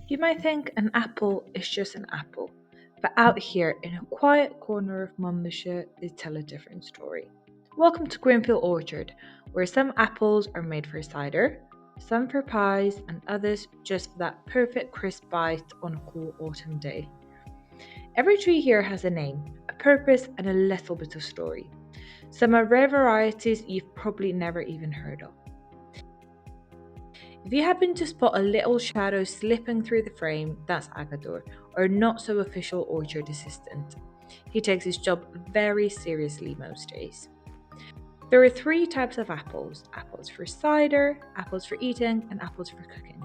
You might think an apple is just an apple, but out here in a quiet corner of Monmouthshire, they tell a different story. Welcome to Greenfield Orchard, where some apples are made for cider, some for pies, and others just for that perfect crisp bite on a cool autumn day. Every tree here has a name, a purpose, and a little bit of story. Some are rare varieties you've probably never even heard of. If you happen to spot a little shadow slipping through the frame, that's Agador, our not so official orchard assistant. He takes his job very seriously most days. There are three types of apples: apples for cider, apples for eating, and apples for cooking.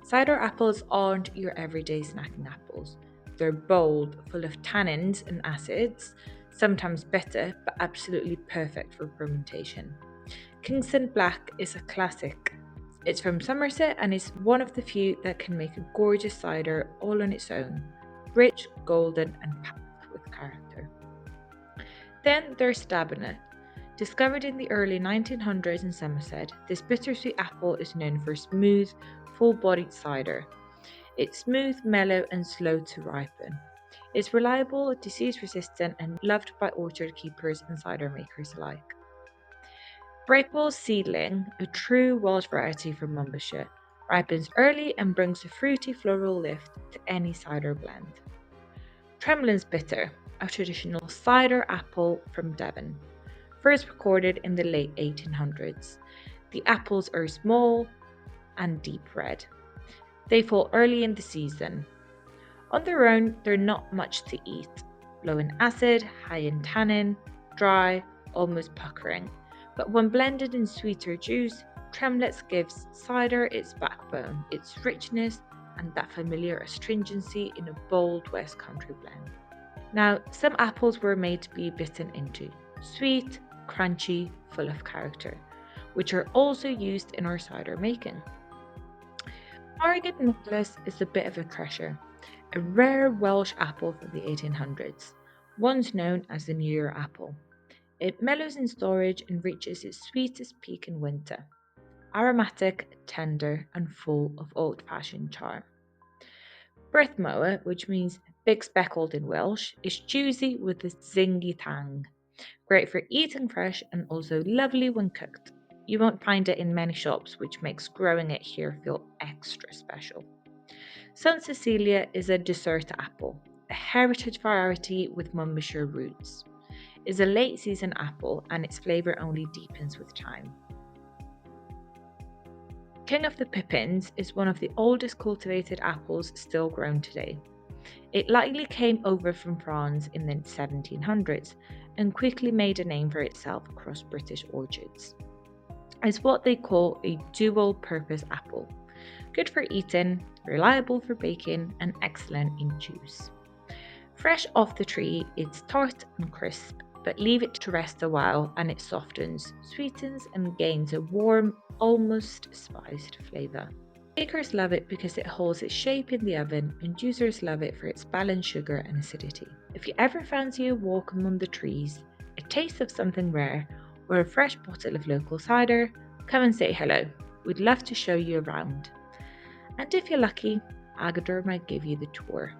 Cider apples aren't your everyday snacking apples. They're bold, full of tannins and acids, sometimes bitter, but absolutely perfect for fermentation. Kingston Black is a classic. It's from Somerset and is one of the few that can make a gorgeous cider all on its own, rich, golden, and packed with character. Then there's Dabinett. Discovered in the early 1900s in Somerset, this bittersweet apple is known for smooth, full-bodied cider. It's smooth, mellow, and slow to ripen. It's reliable, disease-resistant, and loved by orchard keepers and cider makers alike. Brith seedling, a true Welsh variety from Monmouthshire, ripens early and brings a fruity floral lift to any cider blend. Tremblin's bitter, a traditional cider apple from Devon, first recorded in the late 1800s. The apples are small and deep red. They fall early in the season. On their own, they're not much to eat. Low in acid, high in tannin, dry, almost puckering. But when blended in sweeter juice, Tremblets gives cider its backbone, its richness, and that familiar astringency in a bold West Country blend. Now, some apples were made to be bitten into, sweet, crunchy, full of character, which are also used in our cider making. Marged necklace is a bit of a treasure, a rare Welsh apple from the 1800s, once known as the New Year apple. It mellows in storage and reaches its sweetest peak in winter, aromatic, tender, and full of old-fashioned charm. Brith, which means big speckled in Welsh, is juicy with a zingy tang. Great for eating fresh and also lovely when cooked. You won't find it in many shops, which makes growing it here feel extra special. St. Cecilia is a dessert apple, a heritage variety with Monmouthshire roots. It's a late season apple and its flavour only deepens with time. King of the Pippins is one of the oldest cultivated apples still grown today. It likely came over from France in the 1700s and quickly made a name for itself across British orchards. It's what they call a dual-purpose apple. Good for eating, reliable for baking, and excellent in juice. Fresh off the tree, it's tart and crisp, but leave it to rest a while and it softens, sweetens, and gains a warm, almost spiced flavour. Bakers love it because it holds its shape in the oven, and juicers love it for its balanced sugar and acidity. If you ever fancy a walk among the trees, a taste of something rare, or a fresh bottle of local cider, come and say hello. We'd love to show you around. And if you're lucky, Agador might give you the tour.